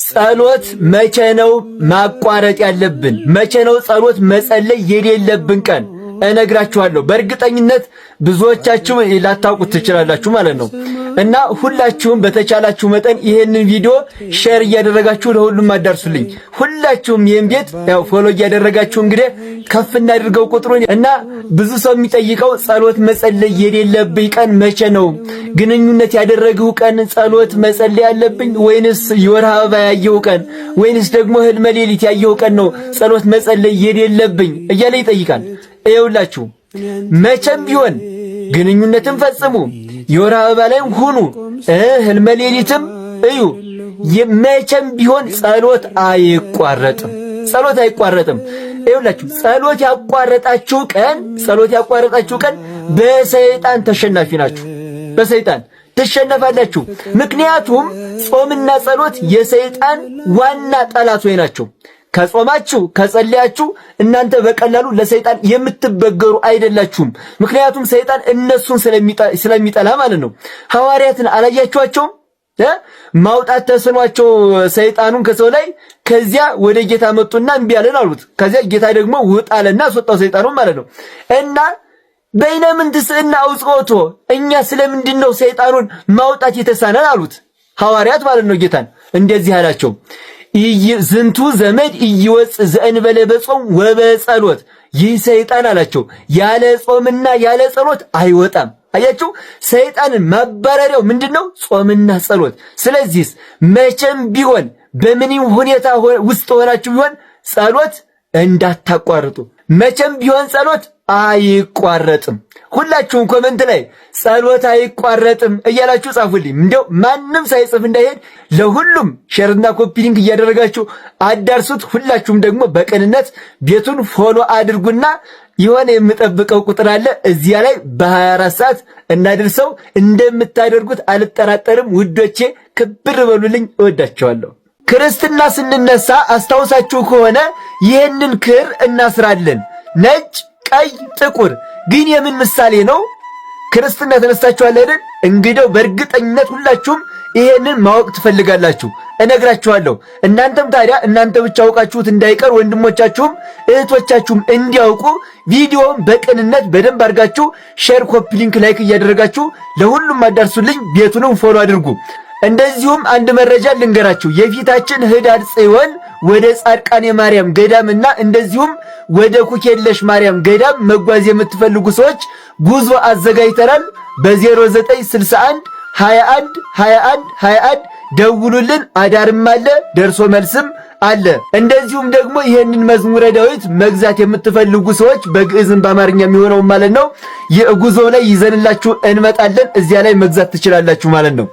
ጸሎት መቼ ነው ማቋረጥ ያለብን? መቼ ነው ጸሎት መጸለይ የሌለብን ቀን? እነግራችኋለሁ። በእርግጠኝነት ብዙዎቻችሁ ላታውቁት ትችላላችሁ ማለት ነው። እና ሁላችሁም በተቻላችሁ መጠን ይሄንን ቪዲዮ ሼር እያደረጋችሁ ለሁሉም አዳርሱልኝ። ሁላችሁም ይሄን ቤት ያው ፎሎ እያደረጋችሁ እንግዲህ ከፍ እናድርገው ቁጥሩን። እና ብዙ ሰው የሚጠይቀው ጸሎት መጸለይ የሌለብኝ ቀን መቼ ነው? ግንኙነት ያደረግሁ ቀን ጸሎት መጸለይ ያለብኝ ወይንስ የወር አበባ ያየሁ ቀን ወይንስ ደግሞ ህልመ ሌሊት ያየሁ ቀን ነው ጸሎት መጸለይ የሌለብኝ እያለ ይጠይቃል። ይኸውላችሁ መቼም ቢሆን ግንኙነትን ፈጽሙ፣ የወር አበባ ላይም ሁኑ፣ ህልመ ሌሊትም እዩ፣ መቼም ቢሆን ጸሎት አይቋረጥም። ጸሎት አይቋረጥም። ይኸውላችሁ ጸሎት ያቋረጣችሁ ቀን በሰይጣን ተሸናፊ ናችሁ። በሰይጣን ትሸነፋላችሁ። ምክንያቱም ጾምና ጸሎት የሰይጣን ዋና ጠላቶች ናቸው። ከጾማችሁ ከጸለያችሁ እናንተ በቀላሉ ለሰይጣን የምትበገሩ አይደላችሁም። ምክንያቱም ሰይጣን እነሱን ስለሚጠላ ማለት ነው። ሐዋርያትን አላያችኋቸውም? ማውጣት ተስኗቸው ሰይጣኑን ከሰው ላይ ከዚያ ወደ ጌታ መጡና እምቢ አለን አሉት። ከዚያ ጌታ ደግሞ ውጣ አለና አስወጣው ሰይጣኑን ማለት ነው። እና በይነምንትስና አውጽኦቶ እኛ ስለምንድን ነው ሰይጣኑን ማውጣት የተሳነን አሉት ሐዋርያት ማለት ነው። ጌታን እንደዚህ አላቸው፣ ዝንቱ ዘመድ እይወጽ ዘእንበለ በጾም ወበጸሎት። ይህ ሰይጣን አላቸው ያለ ጾምና ያለ ጸሎት አይወጣም። አያችሁ፣ ሰይጣንን ማባረሪያው ምንድነው? ጾምና ጸሎት። ስለዚህ መቼም ቢሆን በምንም ሁኔታ ውስጥ ሆናችሁ ቢሆን ጸሎት እንዳታቋርጡ። መቼም ቢሆን ጸሎት አይቋረጥም። ሁላችሁም ኮሜንት ላይ ጸሎት አይቋረጥም እያላችሁ ጻፉልኝ። እንደው ማንም ሳይጽፍ እንዳይሄድ ለሁሉም ሼርና ኮፒ ሊንክ እያደረጋችሁ አዳርሱት። ሁላችሁም ደግሞ በቅንነት ቤቱን ፎሎ አድርጉና የሆነ የምጠብቀው ቁጥር አለ እዚያ ላይ በ24 ሰዓት እናድርሰው። እንደምታደርጉት አልጠራጠርም ውዶቼ። ክብር በሉልኝ። እወዳቸዋለሁ። ክርስትና ስንነሳ አስታውሳችሁ ከሆነ ይህንን ክር እናስራለን። ነጭ፣ ቀይ፣ ጥቁር። ግን የምን ምሳሌ ነው? ክርስትና ተነስታችኋል አይደል? እንግዲያው በእርግጠኝነት ሁላችሁም ይሄንን ማወቅ ትፈልጋላችሁ። እነግራችኋለሁ። እናንተም ታዲያ እናንተ ብቻ አውቃችሁት እንዳይቀር ወንድሞቻችሁም እህቶቻችሁም እንዲያውቁ ቪዲዮውን በቅንነት በደንብ አድርጋችሁ ሼር፣ ኮፒ ሊንክ፣ ላይክ እያደረጋችሁ ለሁሉም አዳርሱልኝ። ቤቱንም ፎሎ አድርጉ። እንደዚሁም አንድ መረጃ ልንገራችሁ። የፊታችን ህዳር ጽዮን ወደ ጻድቃኔ ማርያም ገዳምና እንደዚሁም ወደ ኩኬለሽ ማርያም ገዳም መጓዝ የምትፈልጉ ሰዎች ጉዞ አዘጋጅተናል። በ0961 21 21 21 ደውሉልን። አዳርም አለ፣ ደርሶ መልስም አለ። እንደዚሁም ደግሞ ይሄንን መዝሙረ ዳዊት መግዛት የምትፈልጉ ሰዎች በግዕዝም በአማርኛ የሚሆነው ማለት ነው የጉዞ ላይ ይዘንላችሁ እንመጣለን። እዚያ ላይ መግዛት ትችላላችሁ ማለት ነው።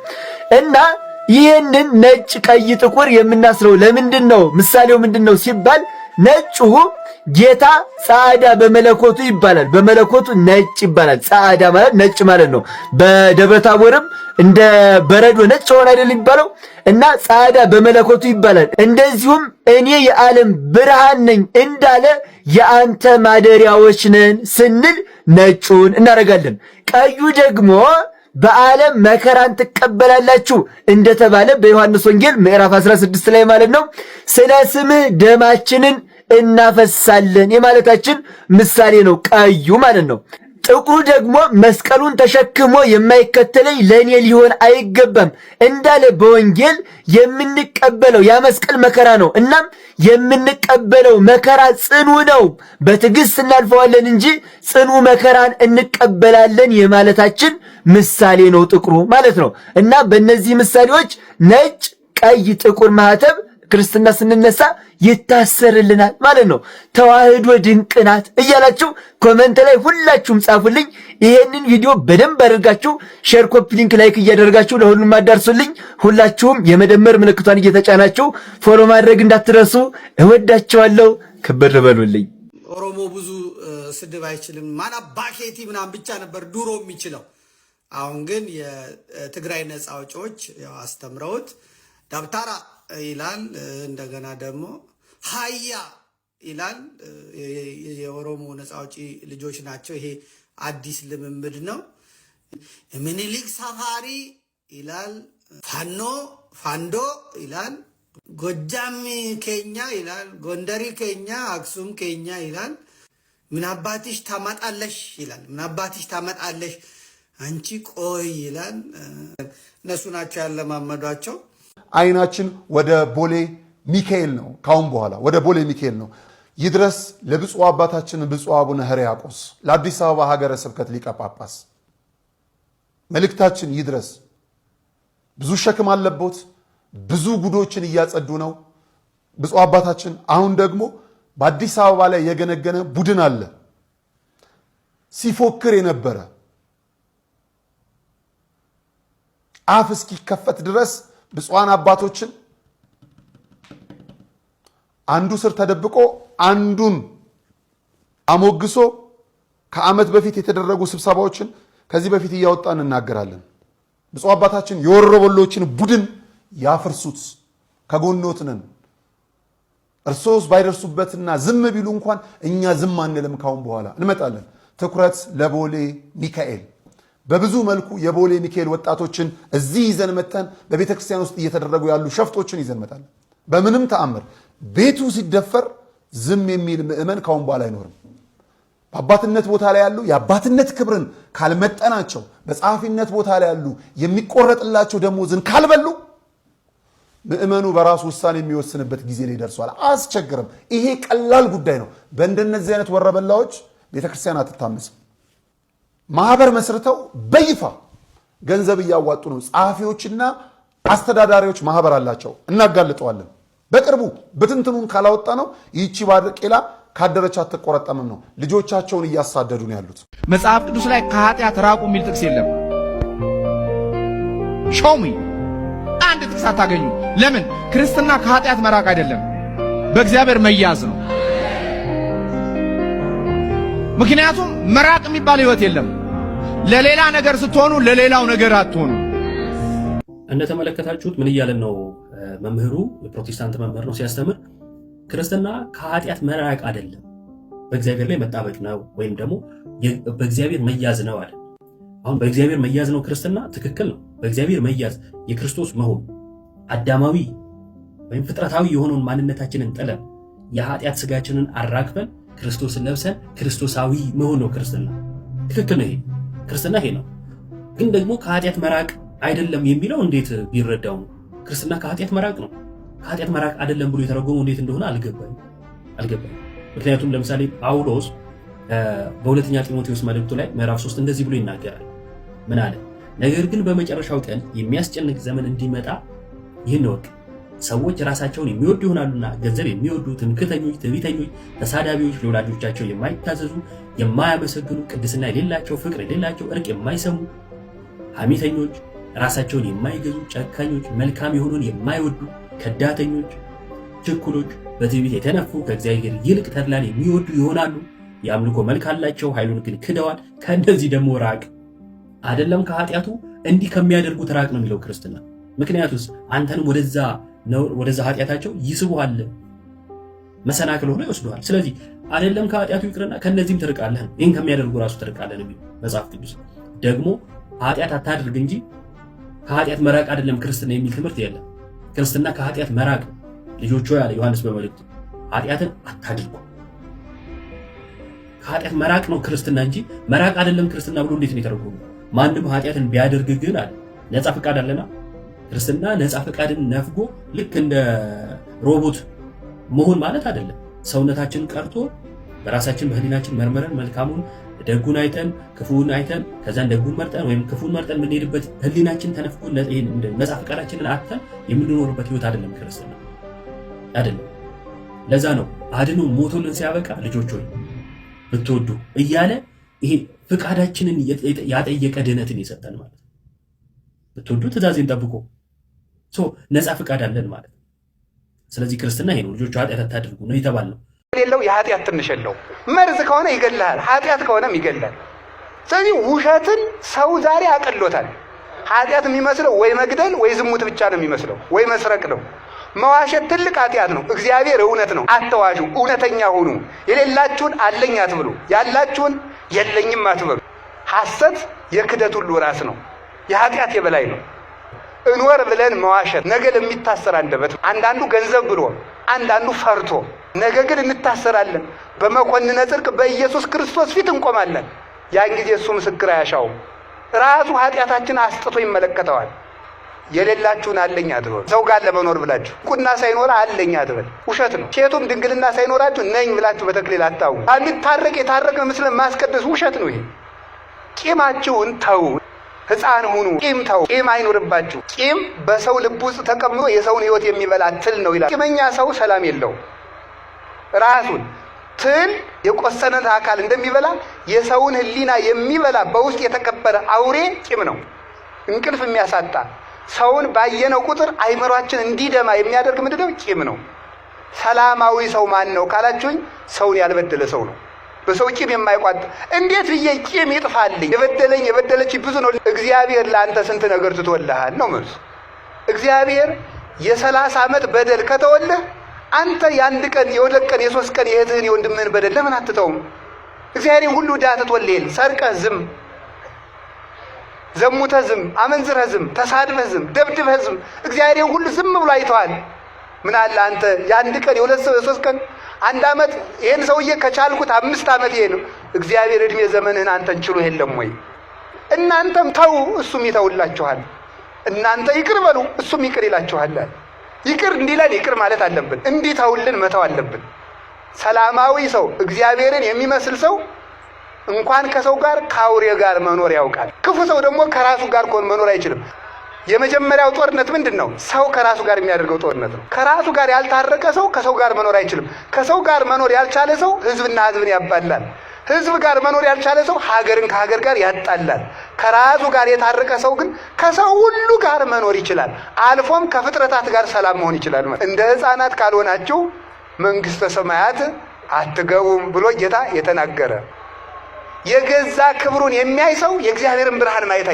እና ይህንን ነጭ፣ ቀይ፣ ጥቁር የምናስረው ለምንድን ነው? ምሳሌው ምንድን ነው ሲባል ነጩ ጌታ ጻዕዳ በመለኮቱ ይባላል። በመለኮቱ ነጭ ይባላል። ጻዕዳ ማለት ነጭ ማለት ነው። በደብረ ታቦርም እንደ በረዶ ነጭ ሆነ አይደል የሚባለው? እና ጻዕዳ በመለኮቱ ይባላል። እንደዚሁም እኔ የዓለም ብርሃን ነኝ እንዳለ የአንተ ማደሪያዎች ነን ስንል ነጩን እናደርጋለን። ቀዩ ደግሞ በዓለም መከራን ትቀበላላችሁ እንደተባለ በዮሐንስ ወንጌል ምዕራፍ 16 ላይ ማለት ነው። ስለ ስምህ ደማችንን እናፈሳለን የማለታችን ምሳሌ ነው ቀዩ ማለት ነው። ጥቁሩ ደግሞ መስቀሉን ተሸክሞ የማይከተለኝ ለኔ ሊሆን አይገባም እንዳለ በወንጌል የምንቀበለው ያ መስቀል መከራ ነው። እናም የምንቀበለው መከራ ጽኑ ነው። በትዕግስት እናልፈዋለን እንጂ ጽኑ መከራን እንቀበላለን የማለታችን ምሳሌ ነው ጥቁሩ ማለት ነው። እና በእነዚህ ምሳሌዎች ነጭ፣ ቀይ፣ ጥቁር ማህተብ ክርስትና ስንነሳ ይታሰርልናል ማለት ነው። ተዋህዶ ድንቅ ናት እያላችሁ ኮሜንት ላይ ሁላችሁም ጻፉልኝ። ይሄንን ቪዲዮ በደንብ አድርጋችሁ ሼር፣ ኮፒ ሊንክ፣ ላይክ እያደረጋችሁ ለሁሉም አዳርሱልኝ። ሁላችሁም የመደመር ምልክቷን እየተጫናችሁ ፎሎ ማድረግ እንዳትረሱ። እወዳችኋለሁ። ክብር በሉልኝ። ኦሮሞ ብዙ ስድብ አይችልም ማና ባኬቲ ምናምን ብቻ ነበር ድሮ የሚችለው። አሁን ግን የትግራይ ነፃ አውጪዎች አስተምረውት ዳብታራ ይላል። እንደገና ደግሞ ሀያ ይላል። የኦሮሞ ነፃ አውጪ ልጆች ናቸው። ይሄ አዲስ ልምምድ ነው። ምኒልክ ሳፋሪ ይላል። ፋኖ ፋንዶ ይላል። ጎጃም ከኛ ይላል፣ ጎንደሪ ከኛ፣ አክሱም ከኛ ይላል። ምን አባትሽ ታመጣለሽ ይላል። ምን አባትሽ ታመጣለሽ አንቺ ቆይ ይላል። እነሱ ናቸው ያለማመዷቸው። አይናችን ወደ ቦሌ ሚካኤል ነው። ካሁን በኋላ ወደ ቦሌ ሚካኤል ነው። ይድረስ ለብፁዕ አባታችን ብፁዕ አቡነ ሕርያቆስ ለአዲስ አበባ ሀገረ ስብከት ሊቀ ጳጳስ መልእክታችን ይድረስ። ብዙ ሸክም አለቦት፣ ብዙ ጉዶችን እያጸዱ ነው ብፁዕ አባታችን። አሁን ደግሞ በአዲስ አበባ ላይ የገነገነ ቡድን አለ ሲፎክር የነበረ አፍ እስኪከፈት ድረስ ብፁዓን አባቶችን አንዱ ስር ተደብቆ አንዱን አሞግሶ ከዓመት በፊት የተደረጉ ስብሰባዎችን ከዚህ በፊት እያወጣን እናገራለን። ብፁዕ አባታችን የወሮበሎችን ቡድን ያፍርሱት፣ ከጎኖት ነን። እርሶስ ባይደርሱበትና ዝም ቢሉ እንኳን እኛ ዝም አንልም። ካሁን በኋላ እንመጣለን። ትኩረት ለቦሌ ሚካኤል። በብዙ መልኩ የቦሌ ሚካኤል ወጣቶችን እዚህ ይዘን መተን በቤተ ክርስቲያን ውስጥ እየተደረጉ ያሉ ሸፍጦችን ይዘን መጣለን። በምንም ተአምር ቤቱ ሲደፈር ዝም የሚል ምእመን ካሁን በኋላ አይኖርም። በአባትነት ቦታ ላይ ያሉ የአባትነት ክብርን ካልመጠናቸው፣ በጸሐፊነት ቦታ ላይ ያሉ የሚቆረጥላቸው ደሞዝን ካልበሉ ምእመኑ በራሱ ውሳኔ የሚወስንበት ጊዜ ላይ ደርሷል። አስቸግርም። ይሄ ቀላል ጉዳይ ነው። በእንደነዚህ አይነት ወረበላዎች ቤተክርስቲያን አትታመስም። ማህበር መስርተው በይፋ ገንዘብ እያዋጡ ነው። ጸሐፊዎችና አስተዳዳሪዎች ማህበር አላቸው። እናጋልጠዋለን። በቅርቡ በትንትኑን ካላወጣ ነው ይቺ ባቄላ ካደረች አትቆረጠምም ነው። ልጆቻቸውን እያሳደዱ ነው ያሉት። መጽሐፍ ቅዱስ ላይ ከኃጢአት ራቁ የሚል ጥቅስ የለም። ሾሚ አንድ ጥቅስ አታገኙ። ለምን? ክርስትና ከኃጢአት መራቅ አይደለም፣ በእግዚአብሔር መያዝ ነው። ምክንያቱም መራቅ የሚባል ህይወት የለም። ለሌላ ነገር ስትሆኑ ለሌላው ነገር አትሆኑ። እንደተመለከታችሁት ምን እያለን ነው መምህሩ? የፕሮቴስታንት መምህር ነው ሲያስተምር፣ ክርስትና ከኃጢአት መራቅ አይደለም በእግዚአብሔር ላይ መጣበቅ ነው፣ ወይም ደግሞ በእግዚአብሔር መያዝ ነው አለ። አሁን በእግዚአብሔር መያዝ ነው ክርስትና፣ ትክክል ነው። በእግዚአብሔር መያዝ የክርስቶስ መሆን፣ አዳማዊ ወይም ፍጥረታዊ የሆነውን ማንነታችንን ጥለን የኃጢአት ስጋችንን አራግፈን ክርስቶስን ለብሰን ክርስቶሳዊ መሆን ነው ክርስትና። ትክክል ነው። ይሄ ክርስትና ይሄ ነው። ግን ደግሞ ከኃጢአት መራቅ አይደለም የሚለው እንዴት ቢረዳው ነው? ክርስትና ከኃጢአት መራቅ ነው። ከኃጢአት መራቅ አይደለም ብሎ የተረጎመው እንዴት እንደሆነ አልገባኝ። ምክንያቱም ለምሳሌ ጳውሎስ በሁለተኛ ጢሞቴዎስ መልእክቱ ላይ ምዕራፍ 3 እንደዚህ ብሎ ይናገራል። ምን አለ? ነገር ግን በመጨረሻው ቀን የሚያስጨንቅ ዘመን እንዲመጣ ይህን እወቅ፣ ሰዎች ራሳቸውን የሚወዱ ይሆናሉና፣ ገንዘብ የሚወዱ፣ ትምክህተኞች፣ ትዕቢተኞች፣ ተሳዳቢዎች፣ ለወላጆቻቸው የማይታዘዙ፣ የማያመሰግኑ፣ ቅድስና የሌላቸው፣ ፍቅር የሌላቸው፣ እርቅ የማይሰሙ፣ ሐሜተኞች፣ ራሳቸውን የማይገዙ፣ ጨካኞች፣ መልካም የሆኑን የማይወዱ፣ ከዳተኞች፣ ችኩሎች፣ በትዕቢት የተነፉ፣ ከእግዚአብሔር ይልቅ ተድላን የሚወዱ ይሆናሉ። የአምልኮ መልክ አላቸው፣ ኃይሉን ግን ክደዋል። ከእነዚህ ደግሞ ራቅ። አይደለም ከኃጢአቱ እንዲህ ከሚያደርጉት ራቅ ነው የሚለው ክርስትና። ምክንያቱስ አንተንም ወደዛ ኃጢአታቸው ይስቡሃል፣ መሰናክል ሆኖ ይወስዱሃል። ስለዚህ አይደለም ከኃጢአቱ ይቅርና ከነዚህም ትርቃለህ፣ ይህን ከሚያደርጉ ራሱ ትርቃለህ የሚለው መጽሐፍ ቅዱስ። ደግሞ ኃጢአት አታድርግ እንጂ ከኃጢአት መራቅ አይደለም ክርስትና የሚል ትምህርት የለም። ክርስትና ከኃጢአት መራቅ ነው። ልጆቹ ያለ ዮሐንስ በመልእክቱ ኃጢአትን አታድርጉ፣ ከኃጢአት መራቅ ነው ክርስትና እንጂ መራቅ አይደለም ክርስትና ብሎ እንዴት ነው የተረጎመው? ማንም ኃጢአትን ቢያደርግ ግን አለ ነፃ ፈቃድ አለና ክርስትና ነፃ ፈቃድን ነፍጎ ልክ እንደ ሮቦት መሆን ማለት አይደለም። ሰውነታችን ቀርቶ በራሳችን በህሊናችን መርመረን መልካሙን ደጉን አይተን ክፉን አይተን ከዛን ደጉን መርጠን ወይም ክፉን መርጠን የምንሄድበት ህሊናችን ተነፍጎ ነፃ ፈቃዳችንን አጥተን የምንኖርበት ህይወት አይደለም ክርስትና አይደለም። ለዛ ነው አድኖ ሞቶልን ሲያበቃ ልጆች ሆይ ብትወዱ እያለ ይሄ ፍቃዳችንን ያጠየቀ ድህነትን ይሰጠን ማለት ነው። ብትወዱ ትእዛዜን ጠብቆ ነፃ ፍቃድ አለን ማለት ነው። ስለዚህ ክርስትና ይሄ ነው። ልጆቹ ኃጢአት አታድርጉ ነው የተባልነው። የሌለው የኃጢአት ትንሽ የለው። መርዝ ከሆነ ይገላል፣ ኃጢአት ከሆነም ይገላል። ስለዚህ ውሸትን ሰው ዛሬ አቅሎታል። ኃጢአት የሚመስለው ወይ መግደል ወይ ዝሙት ብቻ ነው የሚመስለው፣ ወይ መስረቅ ነው። መዋሸት ትልቅ ኃጢአት ነው። እግዚአብሔር እውነት ነው። አትዋሹ፣ እውነተኛ ሁኑ። የሌላችሁን አለኝ አትብሉ፣ ያላችሁን የለኝም አትበሉ። ሐሰት የክደት ሁሉ ራስ ነው፣ የኃጢአት የበላይ ነው። እንወር ብለን መዋሸት ነገ ለሚታሰር አንደበት፣ አንዳንዱ ገንዘብ ብሎ አንዳንዱ ፈርቶ፣ ነገ ግን እንታሰራለን። በመኮንነ ጽድቅ በኢየሱስ ክርስቶስ ፊት እንቆማለን። ያን ጊዜ እሱ ምስክር አያሻውም። ራሱ ኃጢአታችን አስጥቶ ይመለከተዋል። የሌላችሁን አለኝ አትበሉ። ሰው ጋር ለመኖር ብላችሁ ቁና ሳይኖር አለኝ አትበል፣ ውሸት ነው። ሴቱም ድንግልና ሳይኖራችሁ ነኝ ብላችሁ በተክሊል አታው። አንታረቅ የታረቅን ምስለን ማስቀደስ ውሸት ነው። ይሄ ቂማችሁን ተው፣ ሕፃን ሁኑ፣ ቂም ተው፣ ቂም አይኖርባችሁ። ቂም በሰው ልብ ውስጥ ተቀምጦ የሰውን ሕይወት የሚበላ ትል ነው ይላል። ቂመኛ ሰው ሰላም የለው። ራሱን ትል የቆሰነት አካል እንደሚበላ የሰውን ሕሊና የሚበላ በውስጥ የተቀበረ አውሬ ቂም ነው። እንቅልፍ የሚያሳጣ ሰውን ባየነው ቁጥር አይምሯችን እንዲደማ የሚያደርግ ምንድነው? ቂም ነው። ሰላማዊ ሰው ማን ነው ካላችሁኝ፣ ሰውን ያልበደለ ሰው ነው። በሰው ቂም የማይቋጥ እንዴት ብዬ ቂም ይጥፋልኝ? የበደለኝ የበደለች ብዙ ነው። እግዚአብሔር ለአንተ ስንት ነገር ትቶልሃል ነው መልሱ። እግዚአብሔር የ30 ዓመት በደል ከተወልህ አንተ የአንድ ቀን የሁለት ቀን የሶስት ቀን የእህትህን የወንድምህን በደል ለምን አትተውም? እግዚአብሔር ሁሉ ዕዳ ትቶልሃል። ሰርቀህ ዝም፣ ዘሙተህ ዝም፣ አመንዝረህ ዝም፣ ተሳድበህ ዝም፣ ደብድበህ ዝም፣ እግዚአብሔር ሁሉ ዝም ብሎ አይተዋል። ምን አለ አንተ የአንድ ቀን የሁለት ሰው የሶስት ቀን አንድ ዓመት ይሄን ሰውዬ ከቻልኩት 5 ዓመት ይሄ ነው። እግዚአብሔር እድሜ ዘመንህን አንተን ችሎ የለም ወይ? እናንተም ተው እሱም ይተውላችኋል። እናንተ ይቅር በሉ እሱም ይቅር ይላችኋል። ይቅር እንዲለን ይቅር ማለት አለብን። እንዲተውልን መተው አለብን። ሰላማዊ ሰው እግዚአብሔርን የሚመስል ሰው እንኳን ከሰው ጋር ከአውሬ ጋር መኖር ያውቃል። ክፉ ሰው ደግሞ ከራሱ ጋር መኖር አይችልም። የመጀመሪያው ጦርነት ምንድን ነው? ሰው ከራሱ ጋር የሚያደርገው ጦርነት ነው። ከራሱ ጋር ያልታረቀ ሰው ከሰው ጋር መኖር አይችልም። ከሰው ጋር መኖር ያልቻለ ሰው ሕዝብና ሕዝብን ያባላል። ሕዝብ ጋር መኖር ያልቻለ ሰው ሀገርን ከሀገር ጋር ያጣላል። ከራሱ ጋር የታረቀ ሰው ግን ከሰው ሁሉ ጋር መኖር ይችላል። አልፎም ከፍጥረታት ጋር ሰላም መሆን ይችላል። እንደ ሕፃናት ካልሆናችሁ መንግሥተ ሰማያት አትገቡም ብሎ ጌታ የተናገረ። የገዛ ክብሩን የሚያይ ሰው የእግዚአብሔርን ብርሃን ማየት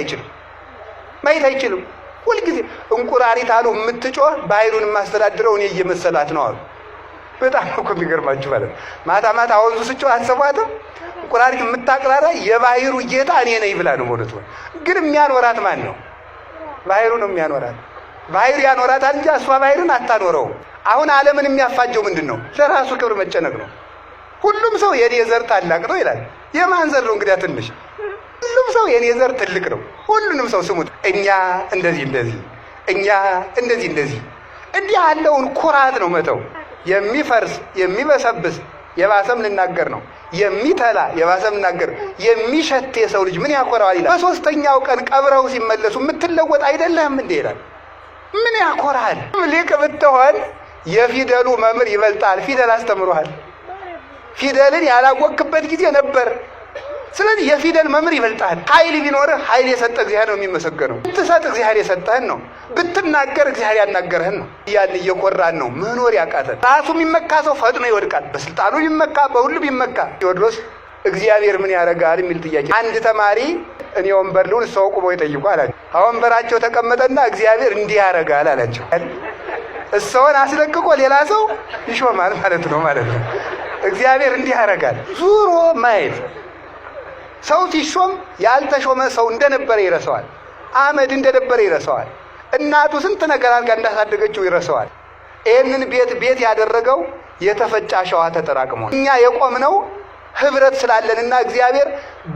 አይችልም። ሁልጊዜ እንቁራሪት አሉ የምትጮህ ባሕሩን የማስተዳድረው እኔ እየመሰላት ነው አሉ። በጣም እኮ የሚገርማችሁ ማለት ማታ ማታ ወንዙ ስጮህ አትሰማትም? እንቁራሪት የምታቅራራ የባሕሩ ጌታ እኔ ነኝ ብላ ነው ሞደት። ግን የሚያኖራት ማን ነው? ባሕሩ ነው የሚያኖራት። ባሕሩ ያኖራታል እንጂ እሷ ባሕሩን አታኖረውም። አሁን ዓለምን የሚያፋጀው ምንድን ነው? ለራሱ ክብር መጨነቅ ነው። ሁሉም ሰው የኔ ዘር ታላቅ ነው ይላል። የማን ዘር ነው እንግዲያ? ትንሽ። ሁሉም ሰው የኔ ዘር ትልቅ ነው። ሁሉንም ሰው ስሙት። እኛ እንደዚህ እኛ እንደዚህ እንዲህ ያለውን ኩራት ነው መተው። የሚፈርስ የሚበሰብስ የባሰም ልናገር ነው። የሚተላ የባሰም ልናገር። የሚሸት የሰው ልጅ ምን ያኮራዋል ይላል። በሶስተኛው ቀን ቀብረው ሲመለሱ የምትለወጥ አይደለህም እንዴ ይላል። ምን ያኮራል? ሊቅ ብትሆን የፊደሉ መምህር ይበልጣል። ፊደል አስተምሮሃል። ፊደልን ያላወቅበት ጊዜ ነበር። ስለዚህ የፊደል መምህር ይበልጣል። ኃይል ቢኖርህ ኃይል የሰጠ እግዚአብሔር ነው የሚመሰገነው። ብትሰጥ እግዚአብሔር የሰጠህን ነው። ብትናገር እግዚአብሔር ያናገረህን ነው። ያን እየኮራን ነው መኖር ያቃተን። ራሱ የሚመካ ሰው ፈጥኖ ይወድቃል። በስልጣኑ ቢመካ በሁሉ ቢመካ። ቴዎድሮስ እግዚአብሔር ምን ያደርጋል የሚል ጥያቄ አንድ ተማሪ እኔ ወንበር ልሁን ሰው ቁሞ ይጠይቁ አላቸው። ወንበራቸው ተቀመጠና እግዚአብሔር እንዲህ ያደርጋል አላቸው። እሰውን አስለቅቆ ሌላ ሰው ይሾማል ማለት ነው። እግዚአብሔር እንዲህ ያደርጋል። ዙሮ ማየት። ሰው ሲሾም ያልተሾመ ሰው እንደነበረ ይረሳዋል። አመድ እንደነበረ ይረሳዋል። እናቱ ስንት ነገር አድርጋ እንዳሳደገችው ይረሳዋል። ይህንን ቤት ያደረገው የተፈጨ አሸዋ ተጠራቅሞ እኛ የቆምነው ህብረት ስላለንና እግዚአብሔር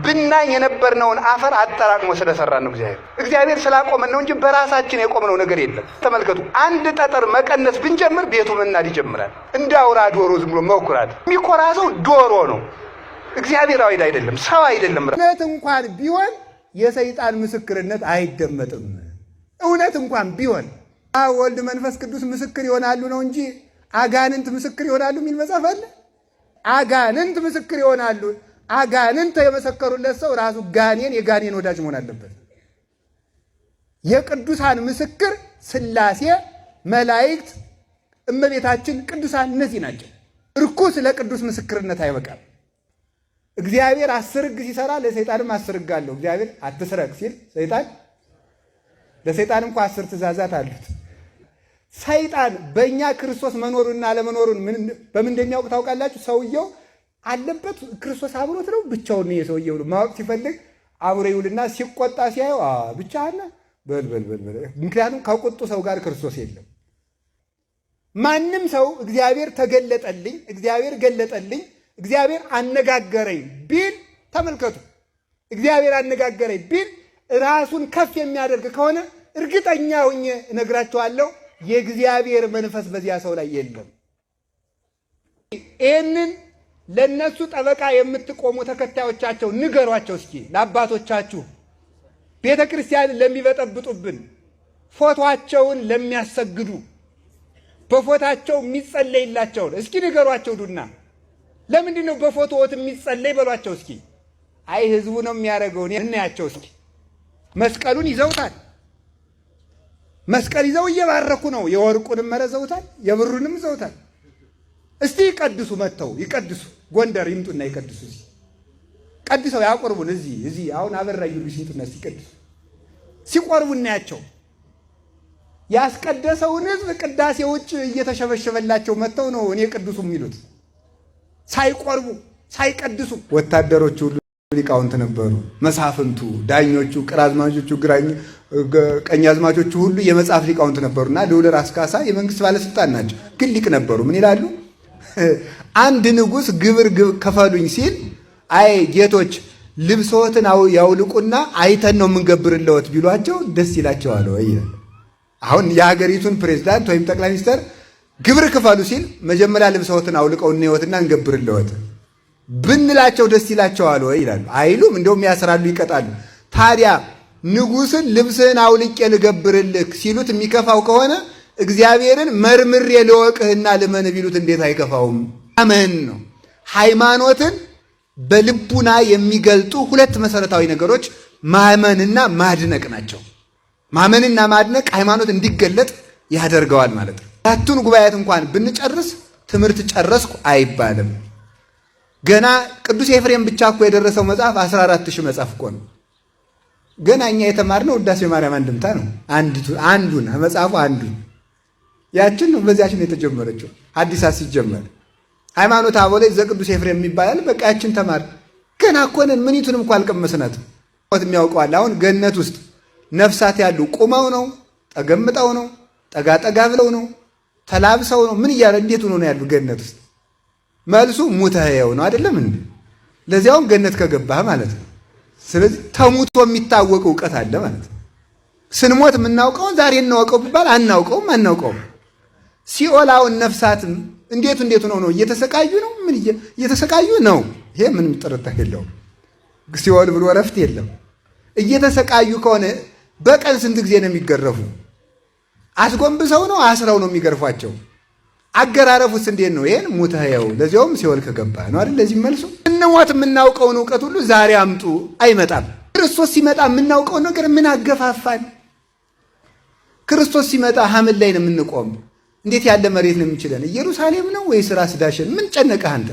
ብናኝ የነበርነውን አፈር አጠራቅሞ ስለሰራን ነው። እግዚአብሔር ስላቆመን ነው እንጂ በራሳችን የቆምነው ነገር የለም። ተመልከቱ፣ አንድ ጠጠር መቀነስ ብንጀምር ቤቱ መናድ ይጀምራል። እንደ አውራ ዶሮ ዝም ብሎ መኩራት። የሚኮራ ሰው ዶሮ ነው፣ እግዚአብሔራዊ አይደለም፣ ሰው አይደለም። እውነት እንኳን ቢሆን የሰይጣን ምስክርነት አይደመጥም። እውነት እንኳን ቢሆን ወልድ መንፈስ ቅዱስ ምስክር ይሆናሉ ነው እንጂ አጋንንት ምስክር ይሆናሉ የሚል መጽሐፍ አለ? አጋንንት ምስክር ይሆናሉ። አጋንንት የመሰከሩለት ሰው ራሱ ጋኔን የጋኔን ወዳጅ መሆን አለበት። የቅዱሳን ምስክር ሥላሴ፣ መላእክት፣ እመቤታችን፣ ቅዱሳን እነዚህ ናቸው። ርኩስ ለቅዱስ ምስክርነት አይበቃም። እግዚአብሔር 10 ሕግ ሲሰራ ለሰይጣንም 10 ሕግ አለው። እግዚአብሔር አትስረቅ ሲል ሰይጣን ለሰይጣን እንኳ 10 ትእዛዛት አሉት። ሰይጣን በእኛ ክርስቶስ መኖሩንና አለመኖሩን በምን እንደሚያውቅ ታውቃላችሁ? ሰውየው አለበት ክርስቶስ አብሮት ነው ብቻውን ነው የሰውየው ማወቅ ሲፈልግ አብሮ ይውልና ሲቆጣ ሲያየው ብቻህን ምክንያቱም ከቁጡ ሰው ጋር ክርስቶስ የለም። ማንም ሰው እግዚአብሔር ተገለጠልኝ፣ እግዚአብሔር ገለጠልኝ፣ እግዚአብሔር አነጋገረኝ ቢል ተመልከቱ፣ እግዚአብሔር አነጋገረኝ ቢል ራሱን ከፍ የሚያደርግ ከሆነ እርግጠኛ ሆኜ እነግራቸዋለሁ የእግዚአብሔር መንፈስ በዚያ ሰው ላይ የለም። ይህንን ለነሱ ጠበቃ የምትቆሙ ተከታዮቻቸው ንገሯቸው እስኪ ለአባቶቻችሁ፣ ቤተ ክርስቲያን ለሚበጠብጡብን፣ ፎቶአቸውን ለሚያሰግዱ፣ በፎታቸው የሚጸለይላቸውን እስኪ ንገሯቸው ዱና። ለምንድን ነው በፎቶዎት የሚጸለይ በሏቸው እስኪ። አይ ህዝቡ ነው የሚያደርገው እናያቸው እስኪ። መስቀሉን ይዘውታል። መስቀል ይዘው እየባረኩ ነው። የወርቁንም መረዘውታል፣ የብሩንም ይዘውታል። እስቲ ይቀድሱ፣ መጥተው ይቀድሱ። ጎንደር ይምጡና ይቀድሱ። ቀድሰው ያቆርቡን። እዚህ አሁን አበራዩ ልጅ ይምጡና ሲቀድሱ ሲቆርቡ እናያቸው። ያስቀደሰውን ህዝብ ቅዳሴ ውጭ እየተሸበሸበላቸው መጥተው ነው እኔ ቅዱሱ የሚሉት። ሳይቆርቡ ሳይቀድሱ ወታደሮቹ ሁሉ ሊቃውንት ነበሩ። መሳፍንቱ፣ ዳኞቹ፣ ግራዝማቾቹ፣ ቀኛዝማቾቹ ሁሉ የመጽሐፍ ሊቃውንት ነበሩና ልዑል ራስ ካሳ የመንግስት ባለስልጣን ናቸው፣ ግን ሊቅ ነበሩ። ምን ይላሉ? አንድ ንጉሥ ግብር ከፈሉኝ ሲል አይ ጌቶች ልብሶትን ያውልቁና አይተን ነው የምንገብርለወት ቢሏቸው ደስ ይላቸዋል ወይ? አሁን የሀገሪቱን ፕሬዝዳንት ወይም ጠቅላይ ሚኒስትር ግብር ክፈሉ ሲል መጀመሪያ ልብሶትን አውልቀው እንወትና እንገብርለወት ብንላቸው ደስ ይላቸዋል ወይ ይላሉ። አይሉም፣ እንደውም ያስራሉ፣ ይቀጣሉ። ታዲያ ንጉሥን ልብስህን አውልቄ ልገብርልህ ሲሉት የሚከፋው ከሆነ እግዚአብሔርን መርምሬ ልወቅህና ልመን ቢሉት እንዴት አይከፋውም? አመን ነው። ሃይማኖትን በልቡና የሚገልጡ ሁለት መሰረታዊ ነገሮች ማመንና ማድነቅ ናቸው። ማመንና ማድነቅ ሃይማኖት እንዲገለጥ ያደርገዋል ማለት ነው። አራቱን ጉባኤያት እንኳን ብንጨርስ ትምህርት ጨረስኩ አይባልም። ገና ቅዱስ ኤፍሬም ብቻ እኮ የደረሰው መጽሐፍ 14000 መጽሐፍ እኮ ነው። ገና እኛ የተማርነው ውዳሴ ማርያም አንድምታ ነው። አንዱን መጽሐፉ አንዱን ያችን ነው። በዚያች ነው የተጀመረችው። ሐዲሳት ሲጀመር ሃይማኖተ አበው ላይ ዘቅዱስ ኤፍሬም የሚባል በቃ ያችን ተማር። ገና እኮ ነን። ምኒቱንም እንኳን አልቀመስናትም። የሚያውቀዋል። አሁን ገነት ውስጥ ነፍሳት ያሉ ቁመው ነው፣ ተገምጠው ነው፣ ጠጋ ብለው ነው፣ ተላብሰው ነው፣ ምን እያለ እንዴት ሆኖ ነው ያሉ ገነት ውስጥ? መልሱ ሙተህየው ነው አይደለም እንዴ? ለዚያውም ገነት ከገባህ ማለት ነው። ስለዚህ ተሙቶ የሚታወቅ እውቀት አለ ማለት ነው። ስንሞት የምናውቀውን ዛሬ እናውቀው ቢባል አናውቀውም። ሲኦላውን ነፍሳትም እንዴት ሆነው ነው? እየተሰቃዩ ነው። ምን እየተሰቃዩ ነው? ይሄ ምንም ጥርጥር የለውም። ሲኦል ብሎ እረፍት የለም። እየተሰቃዩ ከሆነ በቀን ስንት ጊዜ ነው የሚገረፉ? አስጎንብሰው ነው አስረው ነው የሚገርፏቸው? አገራረፉስ እንዴት ነው? ይሄን ሙተህየው ለዚያውም ሲኦል ከገባ ነው አይደል? ለዚህ መልሱ እንሞት የምናውቀውን እውቀት ሁሉ ዛሬ አምጡ አይመጣም። ክርስቶስ ሲመጣ የምናውቀው ነገር ምን አገፋፋን? ክርስቶስ ሲመጣ ሐመድ ላይ ነው የምንቆም። እንዴት ያለ መሬት ነው የሚችለን? ኢየሩሳሌም ነው ወይስ ራስ ዳሸን? ምን ጨነቀህ አንተ?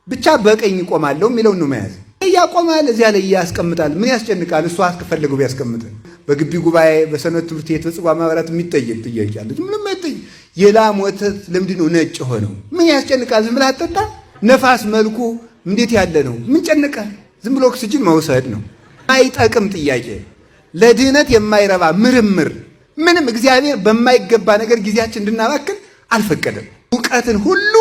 ብቻ በቀኝ ቆማለሁ የሚለውን ነው መያዝ። ያቆማል፣ እዚያ ላይ ያስቀምጣል። ምን ያስጨንቃል? እሱ አስከፈለገው ቢያስቀምጥ። በግቢ ጉባኤ፣ በሰንበት ትምህርት ቤት፣ በጽዋ ማህበራት የሚጠየቅ ጥያቄ አለ። ምንም አይጠይቅ። የላም ወተት ለምንድን ነው ነጭ ሆነው? ምን ያስጨንቃል? ዝም ብለህ አትጠጣ። ነፋስ መልኩ እንዴት ያለ ነው? ምን ጨነቀህ? ዝም ብሎ ኦክሲጅን መውሰድ ነው። አይጠቅም ጥያቄ፣ ለድህነት የማይረባ ምርምር፣ ምንም እግዚአብሔር በማይገባ ነገር ጊዜያችን እንድናባክን አልፈቀደም። እውቀትን ሁሉ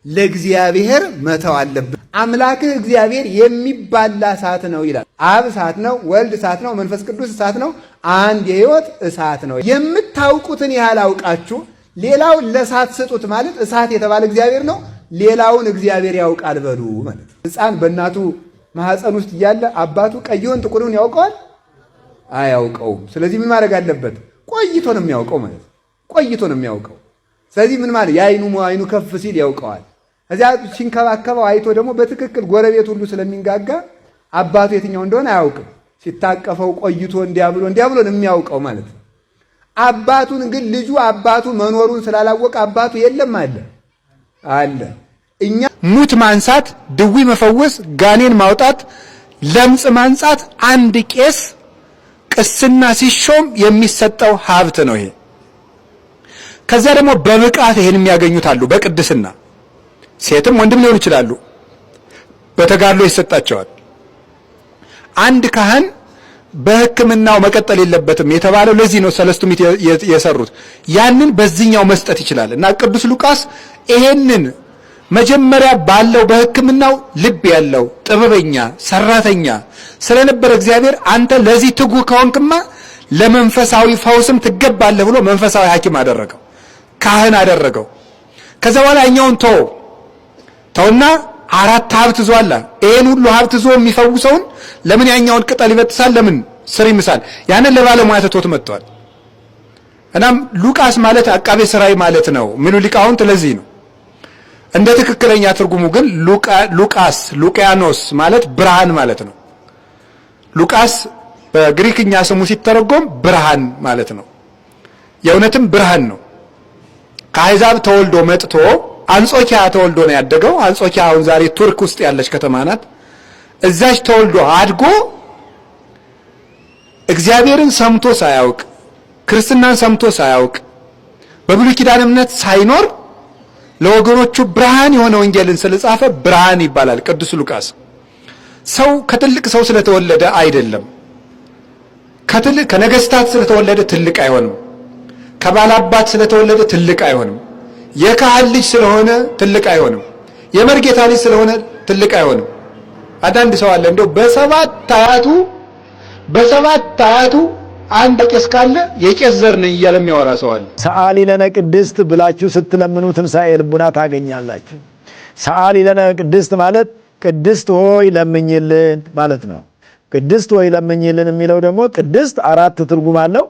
ለእግዚአብሔር መተው አለብን። አምላክህ እግዚአብሔር የሚባላ እሳት ነው ይላል። አብ እሳት ነው፣ ወልድ እሳት ነው፣ መንፈስ ቅዱስ እሳት ነው፣ አንድ የሕይወት እሳት ነው። የምታውቁትን ያህል አውቃችሁ ሌላውን ለእሳት ስጡት ማለት እሳት የተባለ እግዚአብሔር ነው። ሌላውን እግዚአብሔር ያውቃል በሉ ማለት። ሕፃን በእናቱ ማህፀን ውስጥ እያለ አባቱ ቀይውን ጥቁሩን ያውቀዋል? አያውቀውም። ስለዚህ ምን ማድረግ አለበት? ቆይቶ ነው የሚያውቀው ማለት ቆይቶ ነው የሚያውቀው። ስለዚህ ምን ማለት አይኑ ከፍ ሲል ያውቀዋል። እዚያ ሲንከባከበው አይቶ ደግሞ በትክክል ጎረቤት ሁሉ ስለሚንጋጋ አባቱ የትኛው እንደሆነ አያውቅም። ሲታቀፈው ቆይቶ እንዲያ ብሎ ነው የሚያውቀው ማለት ነው። አባቱን ግን ልጁ አባቱ መኖሩን ስላላወቀ አባቱ የለም አለ። እኛ ሙት ማንሳት፣ ድዊ መፈወስ፣ ጋኔን ማውጣት፣ ለምጽ ማንጻት አንድ ቄስ ቅስና ሲሾም የሚሰጠው ሀብት ነው ይሄ። ከዚያ ደግሞ በብቃት ይሄን የሚያገኙት አሉ። በቅድስና ሴትም ወንድም ሊሆኑ ይችላሉ። በተጋድሎ ይሰጣቸዋል። አንድ ካህን በሕክምናው መቀጠል የለበትም የተባለው ለዚህ ነው። ሰለስቱ ምዕት የሰሩት ያንን በዚህኛው መስጠት ይችላል እና ቅዱስ ሉቃስ ይሄንን መጀመሪያ ባለው በሕክምናው ልብ ያለው ጥበበኛ ሰራተኛ ስለነበረ እግዚአብሔር አንተ ለዚህ ትጉ ከሆንክማ ለመንፈሳዊ ፈውስም ትገባለህ ብሎ መንፈሳዊ ሐኪም አደረገው፣ ካህን አደረገው። ከዛ በኋላ እኛውን ተውና 4 ሀብት ዟላ ይሄን ሁሉ ሀብት ዞ የሚፈውሰውን ለምን ያኛውን ቅጠል ይበጥሳል? ለምን ስር ይምሳል? ያንን ለባለሙያ ተቶት መጥቷል። እናም ሉቃስ ማለት አቃቤ ሥራይ ማለት ነው ምኑ ሊቃውንት ለዚህ ነው። እንደ ትክክለኛ ትርጉሙ ግን ሉቃያኖስ ማለት ብርሃን ማለት ነው። ሉቃስ በግሪክኛ ስሙ ሲተረጎም ብርሃን ማለት ነው። የእውነትም ብርሃን ነው። ከአሕዛብ ተወልዶ መጥቶ አንጾኪያ ተወልዶ ነው ያደገው። አንጾኪያ አሁን ዛሬ ቱርክ ውስጥ ያለች ከተማ ናት። እዛች ተወልዶ አድጎ እግዚአብሔርን ሰምቶ ሳያውቅ ክርስትናን ሰምቶ ሳያውቅ በብሉይ ኪዳን እምነት ሳይኖር ለወገኖቹ ብርሃን የሆነ ወንጌልን ስለጻፈ ብርሃን ይባላል ቅዱስ ሉቃስ። ሰው ከትልቅ ሰው ስለተወለደ አይደለም። ከነገስታት ስለተወለደ ትልቅ አይሆንም። ከባላባት ስለተወለደ ትልቅ አይሆንም። የካህን ልጅ ስለሆነ ትልቅ አይሆንም። የመርጌታ ልጅ ስለሆነ ትልቅ አይሆንም። አንዳንድ ሰው አለ እንደው በሰባት አያቱ አንድ ቄስ ካለ የቄስ ዘር ነኝ እያለ የሚያወራ ሰው አለ። ሰአሊ ለነ ቅድስት ብላችሁ ስትለምኑ ትንሣኤ ልቡና ታገኛላችሁ። ሰአሊ ለነ ቅድስት ማለት ቅድስት ሆይ ለምኝልን ማለት ነው። ቅድስት ሆይ ለምኝልን የሚለው ደግሞ ቅድስት 4 ትርጉም አለው።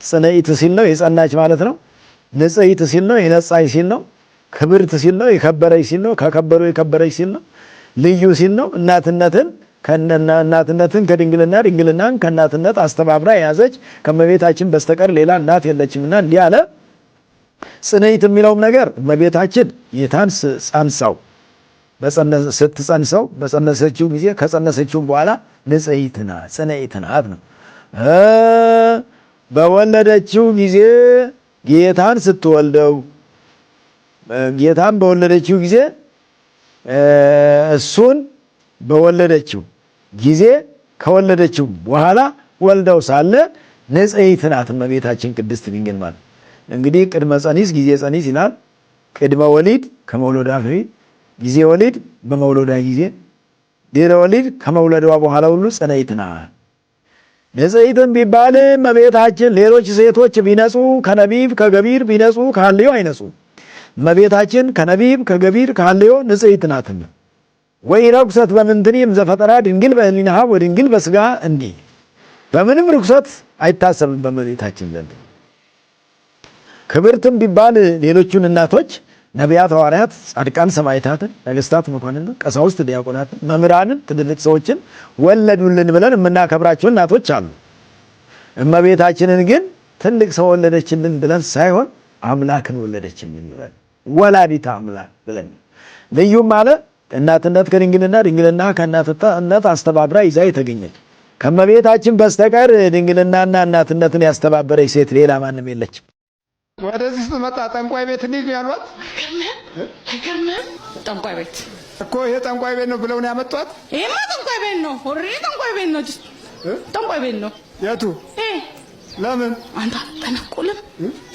ጽንዕት ሲል ነው የጸናች ማለት ነው። ንጽሕት ሲል ነው የነጻች ሲል ነው። ክብርት ሲል ነው የከበረች ሲል ነው። ከከበሩ የከበረች ሲል ነው። ልዩ ሲል ነው እናትነትን ከድንግልና ድንግልናን ከእናትነት አስተባብራ የያዘች ከመቤታችን በስተቀር ሌላ እናት የለችምና እንዲህ አለ። ጽንዕት የሚለውም ነገር እመቤታችን ጌታን ስትጸንሰው በጸነሰችው ጊዜ ከጸነሰችው በኋላ ንጽሕት ናት ጽንዕት ናት ነው። በወለደችው ጊዜ ጌታን ስትወልደው ጌታን በወለደችው ጊዜ እሱን በወለደችው ጊዜ ከወለደችው በኋላ ወልደው ሳለ ንጽሕት ናት እመቤታችን ቅድስት ድንግል ማለት። እንግዲህ ቅድመ ጸኒስ ጊዜ ጸኒስ ይላል። ቅድመ ወሊድ ከመውለዷ በፊት፣ ጊዜ ወሊድ በመውለዷ ጊዜ፣ ድህረ ወሊድ ከመውለዷ በኋላ ሁሉ ጽንዕት ናት። ንጽሕትም ቢባል እመቤታችን ሌሎች ሴቶች ቢነጹ ከነቢብ ከገቢር ቢነጹ ከሐልዮ አይነጹ። እመቤታችን ከነቢብ ከገቢር ከሐልዮ ንጽሕት ናት። ወይ ረኩሰት በምንትኒም ዘፈጠራ ድንግል በሕሊናሃ ወድንግል በሥጋ እንዲህ በምንም ርኩሰት አይታሰብም በእመቤታችን ዘንድ። ክብርትም ቢባል ሌሎቹን እናቶች ነቢያት፣ ሐዋርያት፣ ጻድቃን፣ ሰማዕታትን፣ ነገሥታት፣ መኳንንትን፣ ቀሳውስት፣ ዲያቆናትን፣ መምህራንን፣ ትልልቅ ሰዎችን ወለዱልን ብለን የምናከብራቸው እናቶች አሉ። እመቤታችንን ግን ትልቅ ሰው ወለደችልን ብለን ሳይሆን አምላክን ወለደችልን ብለን ወላዲተ አምላክ ብለን ልዩም አለ እናትነት ከድንግልና ድንግልና ከእናትነት አስተባብራ ይዛ የተገኘች ከእመቤታችን በስተቀር ድንግልናና እናትነትን ያስተባበረች ሴት ሌላ ማንም የለችም። ወደዚህ ስትመጣ ጠንቋይ ቤት እንሂድ ነው ያሏት። አይገርምም? ጠንቋይ ቤት እኮ ይሄ ጠንቋይ ቤት ነው ብለው ነው ያመጧት። ይሄማ ጠንቋይ ቤት ነው። ኦሬዲ ጠንቋይ ቤት ነው። ጠንቋይ ቤት ነው። የቱ? ለምን አንተ አጠነቁልም?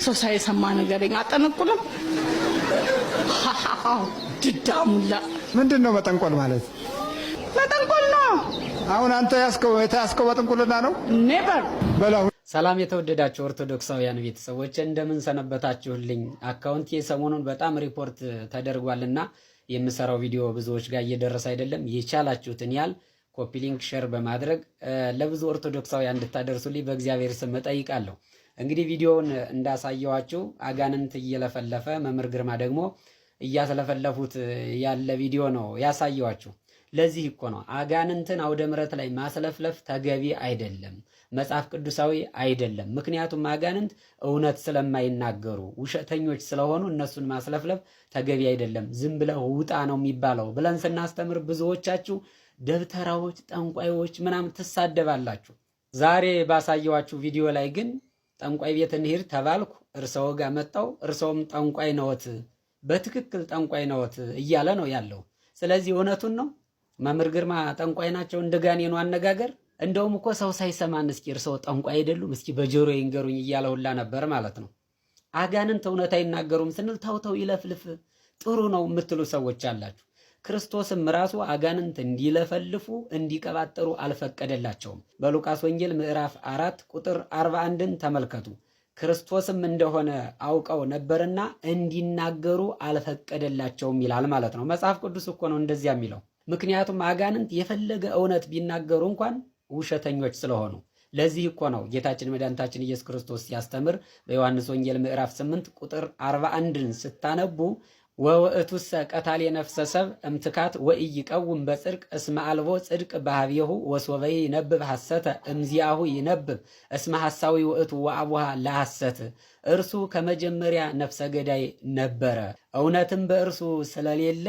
ሰው ሳይሰማ ነገረኛ አጠነቁልም? ድዳሙላ ምንድን ነው መጠንቆል ማለት? መጠንቆል ነው። አሁን አንተ የተያዝከው በጥንቁልና ነው። ኔቨር በላው። ሰላም የተወደዳችሁ ኦርቶዶክሳውያን ቤተሰቦች እንደምን ሰነበታችሁልኝ? አካውንት ሰሞኑን በጣም ሪፖርት ተደርጓልና የምሰራው ቪዲዮ ብዙዎች ጋር እየደረሰ አይደለም። የቻላችሁትን ያህል ኮፒ ሊንክ ሼር በማድረግ ለብዙ ኦርቶዶክሳውያን እንድታደርሱልኝ በእግዚአብሔር ስም እጠይቃለሁ። እንግዲህ ቪዲዮውን እንዳሳየዋችሁ አጋንንት እየለፈለፈ መምህር ግርማ ደግሞ እያስለፈለፉት ያለ ቪዲዮ ነው ያሳየዋችሁ። ለዚህ እኮ ነው አጋንንትን አውደ ምሕረት ላይ ማስለፍለፍ ተገቢ አይደለም፣ መጽሐፍ ቅዱሳዊ አይደለም። ምክንያቱም አጋንንት እውነት ስለማይናገሩ ውሸተኞች ስለሆኑ እነሱን ማስለፍለፍ ተገቢ አይደለም። ዝም ብለህ ውጣ ነው የሚባለው ብለን ስናስተምር ብዙዎቻችሁ ደብተራዎች፣ ጠንቋዮች ምናምን ትሳደባላችሁ። ዛሬ ባሳየዋችሁ ቪዲዮ ላይ ግን ጠንቋይ ቤት እንሂድ ተባልኩ፣ እርሰው ጋር መጣው፣ እርሰውም ጠንቋይ ነዎት፣ በትክክል ጠንቋይ ነዎት እያለ ነው ያለው። ስለዚህ እውነቱን ነው። መምህር ግርማ ጠንቋይ ናቸው እንደ ጋኔኑ አነጋገር። እንደውም እኮ ሰው ሳይሰማን እስኪ እርሰው ጠንቋይ አይደሉም እስኪ በጆሮ ይንገሩኝ እያለ ሁላ ነበር ማለት ነው። አጋንንት እውነት አይናገሩም ስንል ተው ይለፍልፍ ጥሩ ነው የምትሉ ሰዎች አላችሁ። ክርስቶስም ራሱ አጋንንት እንዲለፈልፉ እንዲቀባጠሩ አልፈቀደላቸውም። በሉቃስ ወንጌል ምዕራፍ 4 ቁጥር 41ን ተመልከቱ። ክርስቶስም እንደሆነ አውቀው ነበርና እንዲናገሩ አልፈቀደላቸውም ይላል ማለት ነው። መጽሐፍ ቅዱስ እኮ ነው እንደዚያ የሚለው። ምክንያቱም አጋንንት የፈለገ እውነት ቢናገሩ እንኳን ውሸተኞች ስለሆኑ። ለዚህ እኮ ነው ጌታችን መድኃኒታችን ኢየሱስ ክርስቶስ ሲያስተምር በዮሐንስ ወንጌል ምዕራፍ 8 ቁጥር 41ን ስታነቡ ወውእቱሰ ቀታሌ ነፍሰ ሰብ እምትካት ወኢይቀውም በጽድቅ እስመ አልቦ ጽድቅ ባህብየሁ ወሶበይ ይነብብ ሐሰተ እምዚአሁ ይነብብ እስመ ሐሳዊ ውእቱ ወአቡሃ ለሐሰት። እርሱ ከመጀመሪያ ነፍሰ ገዳይ ነበረ፣ እውነትም በእርሱ ስለሌለ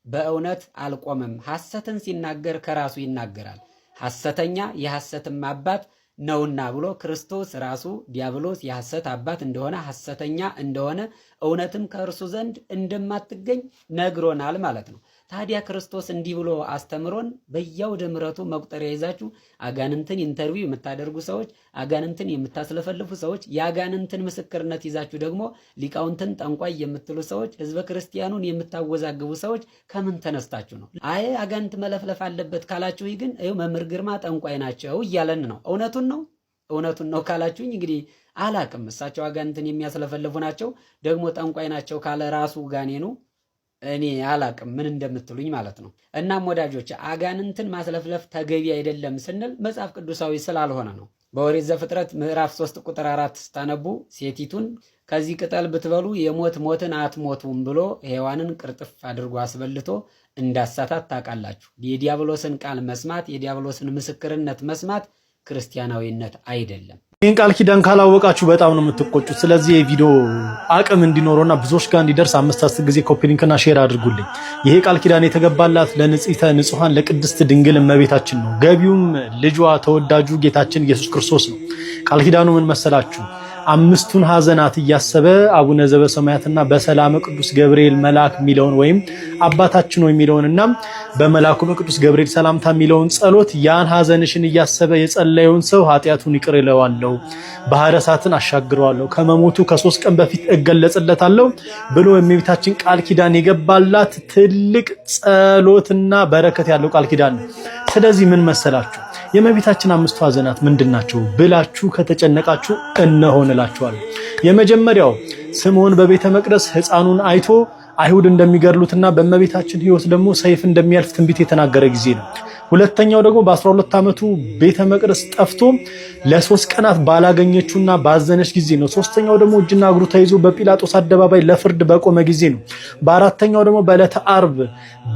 በእውነት አልቆመም። ሐሰትን ሲናገር ከራሱ ይናገራል፣ ሐሰተኛ የሐሰትም አባት ነውና ብሎ ክርስቶስ ራሱ ዲያብሎስ የሐሰት አባት እንደሆነ ሐሰተኛ እንደሆነ እውነትም ከእርሱ ዘንድ እንደማትገኝ ነግሮናል ማለት ነው። ታዲያ ክርስቶስ እንዲህ ብሎ አስተምሮን በያውደ ምሕረቱ መቁጠሪያ ይዛችሁ አጋንንትን ኢንተርቪው የምታደርጉ ሰዎች፣ አጋንንትን የምታስለፈልፉ ሰዎች፣ የአጋንንትን ምስክርነት ይዛችሁ ደግሞ ሊቃውንትን ጠንቋይ የምትሉ ሰዎች፣ ህዝበ ክርስቲያኑን የምታወዛግቡ ሰዎች ከምን ተነስታችሁ ነው? አይ አጋንንት መለፍለፍ አለበት ካላችሁ ግን መምህር ግርማ ጠንቋይ ናቸው እያለን ነው። እውነቱን ነው ካላችሁኝ እንግዲህ አላቅም። እሳቸው አጋንንትን የሚያስለፈልፉ ናቸው፣ ደግሞ ጠንቋይ ናቸው ካለ ራሱ ጋኔኑ እኔ አላቅም ምን እንደምትሉኝ ማለት ነው። እናም ወዳጆች አጋንንትን ማስለፍለፍ ተገቢ አይደለም ስንል መጽሐፍ ቅዱሳዊ ስላልሆነ ነው። በኦሪት ዘፍጥረት ምዕራፍ 3 ቁጥር 4 ስታነቡ ሴቲቱን ከዚህ ቅጠል ብትበሉ ሞትን አትሞቱም ብሎ ሔዋንን ቅርጥፍ አድርጎ አስበልቶ እንዳሳታት ታውቃላችሁ። የዲያብሎስን ቃል መስማት፣ የዲያብሎስን ምስክርነት መስማት ክርስቲያናዊነት አይደለም። ይህን ቃል ኪዳን ካላወቃችሁ በጣም ነው የምትቆጩት። ስለዚህ የቪዲዮ አቅም እንዲኖረውና ብዙዎች ጋር እንዲደርስ 5-10 ጊዜ ኮፒ ሊንክና ሼር አድርጉልኝ። ይሄ ቃል ኪዳን የተገባላት ለንጽሕተ ንጹሐን ለቅድስት ድንግል እመቤታችን ነው። ገቢውም ልጇ ተወዳጁ ጌታችን ኢየሱስ ክርስቶስ ነው። ቃል ኪዳኑ ምን መሰላችሁ? 5ቱን ሐዘናት እያሰበ አቡነ ዘበሰማያትና በሰላመ ቅዱስ ገብርኤል መልአክ የሚለውን ወይም አባታችን ሆይ የሚለውንና በመልአኩ በቅዱስ ገብርኤል ሰላምታ የሚለውን ጸሎት ያን ሐዘንሽን እያሰበ የጸለየውን ሰው ኃጢአቱን ይቅር እለዋለሁ፣ ባህረ እሳትን አሻግረዋለሁ፣ ከመሞቱ ከ3 ቀን በፊት እገለጽለታለሁ ብሎ የእመቤታችን ቃል ኪዳን የገባላት ትልቅ ጸሎትና በረከት ያለው ቃል ኪዳን ነው። ስለዚህ ምን መሰላችሁ? የእመቤታችን 5ቱ ሐዘናት ምንድናቸው ብላችሁ ከተጨነቃችሁ እነሆ እላችኋለሁ። የመጀመሪያው ስምዖን በቤተ መቅደስ ሕፃኑን አይቶ አይሁድ እንደሚገድሉትና በእመቤታችን ሕይወት ደግሞ ሰይፍ እንደሚያልፍ ትንቢት የተናገረ ጊዜ ነው። ሁለተኛው ደግሞ በ12 ዓመቱ ቤተ መቅደስ ጠፍቶ ለ3 ቀናት ባላገኘችውና ባዘነች ጊዜ ነው። ሶስተኛው ደግሞ እጅና እግሩ ተይዞ በጲላጦስ አደባባይ ለፍርድ በቆመ ጊዜ ነው። በአራተኛው ደግሞ በዕለተ ዓርብ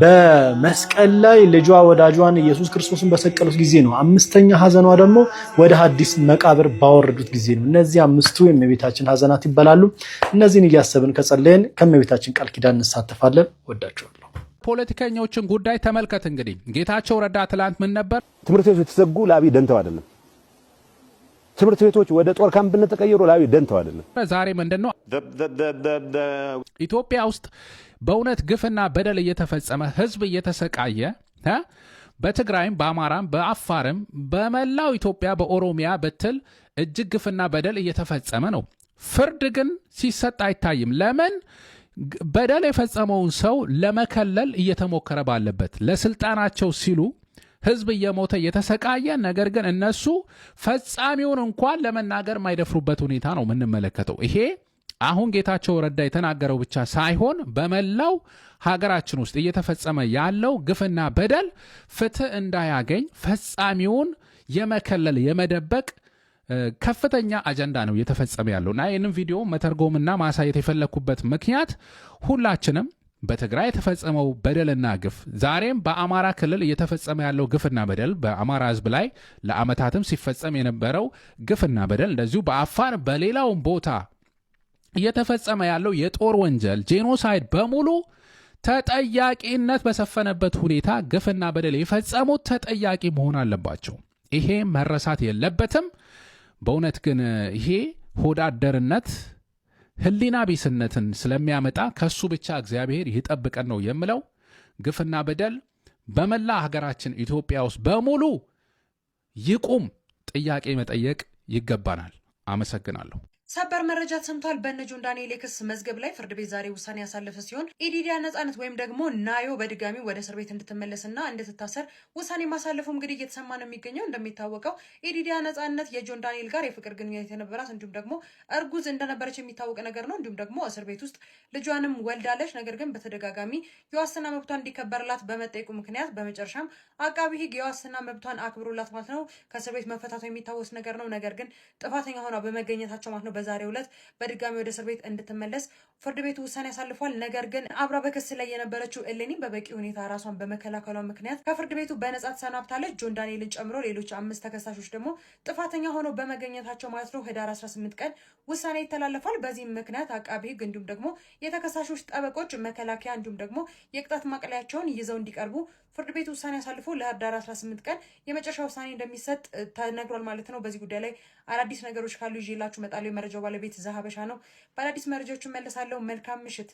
በመስቀል ላይ ልጇ ወዳጇን ኢየሱስ ክርስቶስን በሰቀሉት ጊዜ ነው። አምስተኛ ሐዘኗ ደግሞ ወደ ሐዲስ መቃብር ባወረዱት ጊዜ ነው። እነዚህ 5ቱ የእመቤታችን ሐዘናት ይባላሉ። እነዚህን እያሰብን ከጸለየን ከእመቤታችን ቃል ኪዳን እንሳተፋለን። ወዳችኋለሁ። ፖለቲከኞችን ጉዳይ ተመልከት። እንግዲህ ጌታቸው ረዳ ትላንት ምን ነበር? ትምህርት ቤቶች የተዘጉ ለአብይ ደንተው አይደለም። ትምህርት ቤቶች ወደ ጦር ካምፕነት ተቀየሩ ለአብይ ደንተው አይደለም። ዛሬ ምንድነው ኢትዮጵያ ውስጥ በእውነት ግፍና በደል እየተፈጸመ ህዝብ እየተሰቃየ በትግራይም በአማራም በአፋርም በመላው ኢትዮጵያ በኦሮሚያ ብትል እጅግ ግፍና በደል እየተፈጸመ ነው። ፍርድ ግን ሲሰጥ አይታይም። ለምን? በደል የፈጸመውን ሰው ለመከለል እየተሞከረ ባለበት ለስልጣናቸው ሲሉ ህዝብ እየሞተ እየተሰቃየ፣ ነገር ግን እነሱ ፈጻሚውን እንኳን ለመናገር የማይደፍሩበት ሁኔታ ነው የምንመለከተው። ይሄ አሁን ጌታቸው ረዳ የተናገረው ብቻ ሳይሆን በመላው ሀገራችን ውስጥ እየተፈጸመ ያለው ግፍና በደል ፍትህ እንዳያገኝ ፈጻሚውን የመከለል የመደበቅ ከፍተኛ አጀንዳ ነው እየተፈጸመ ያለው እና ይህንን ቪዲዮ መተርጎምና ማሳየት የፈለኩበት ምክንያት ሁላችንም በትግራይ የተፈጸመው በደልና ግፍ ዛሬም በአማራ ክልል እየተፈጸመ ያለው ግፍና በደል በአማራ ህዝብ ላይ ለአመታትም ሲፈጸም የነበረው ግፍና በደል እንደዚሁ በአፋር በሌላውም ቦታ እየተፈጸመ ያለው የጦር ወንጀል ጄኖሳይድ በሙሉ ተጠያቂነት በሰፈነበት ሁኔታ ግፍና በደል የፈጸሙት ተጠያቂ መሆን አለባቸው። ይሄ መረሳት የለበትም። በእውነት ግን ይሄ ሆዳደርነት ህሊና ቢስነትን ስለሚያመጣ ከሱ ብቻ እግዚአብሔር ይጠብቀን ነው የምለው። ግፍና በደል በመላ ሀገራችን ኢትዮጵያ ውስጥ በሙሉ ይቁም። ጥያቄ መጠየቅ ይገባናል። አመሰግናለሁ። ሰበር መረጃ ተሰምቷል። በእነ ጆን ዳንኤል የክስ መዝገብ ላይ ፍርድ ቤት ዛሬ ውሳኔ ያሳለፈ ሲሆን ኢዲዲያ ነጻነት ወይም ደግሞ ናዮ በድጋሚ ወደ እስር ቤት እንድትመለስና እንድትታሰር ውሳኔ ማሳለፉ እንግዲህ እየተሰማ ነው የሚገኘው። እንደሚታወቀው ኢዲዲያ ነጻነት የጆን ዳንኤል ጋር የፍቅር ግንኙነት የነበራት እንዲሁም ደግሞ እርጉዝ እንደነበረች የሚታወቅ ነገር ነው። እንዲሁም ደግሞ እስር ቤት ውስጥ ልጇንም ወልዳለች። ነገር ግን በተደጋጋሚ የዋስትና መብቷን እንዲከበርላት በመጠየቁ ምክንያት በመጨረሻም አቃቢ ሕግ የዋስትና መብቷን አክብሮላት ማለት ነው ከእስር ቤት መፈታቷ የሚታወስ ነገር ነው። ነገር ግን ጥፋተኛ ሆና በመገኘታቸው ማለት ነው በዛሬው ዕለት በድጋሚ ወደ እስር ቤት እንድትመለስ ፍርድ ቤቱ ውሳኔ ያሳልፏል። ነገር ግን አብራ በክስ ላይ የነበረችው እሌኒ በበቂ ሁኔታ ራሷን በመከላከሏ ምክንያት ከፍርድ ቤቱ በነጻ ተሰናብታለች። ጆን ዳንኤልን ጨምሮ ሌሎች 5 ተከሳሾች ደግሞ ጥፋተኛ ሆነው በመገኘታቸው ማለት ነው ህዳር 18 ቀን ውሳኔ ይተላለፋል። በዚህም ምክንያት አቃቢ ሕግ እንዲሁም ደግሞ የተከሳሾች ጠበቆች መከላከያ እንዲሁም ደግሞ የቅጣት ማቅለያቸውን ይዘው እንዲቀርቡ ፍርድ ቤቱ ውሳኔ ያሳልፎ ለህዳር 18 ቀን የመጨረሻ ውሳኔ እንደሚሰጥ ተነግሯል ማለት ነው። በዚህ ጉዳይ ላይ አዳዲስ ነገሮች ካሉ ይዤላችሁ እመጣለሁ። የመረጃው ባለቤት ዛሀበሻ ነው። በአዳዲስ መረጃዎች እመለሳለሁ። መልካም ምሽት።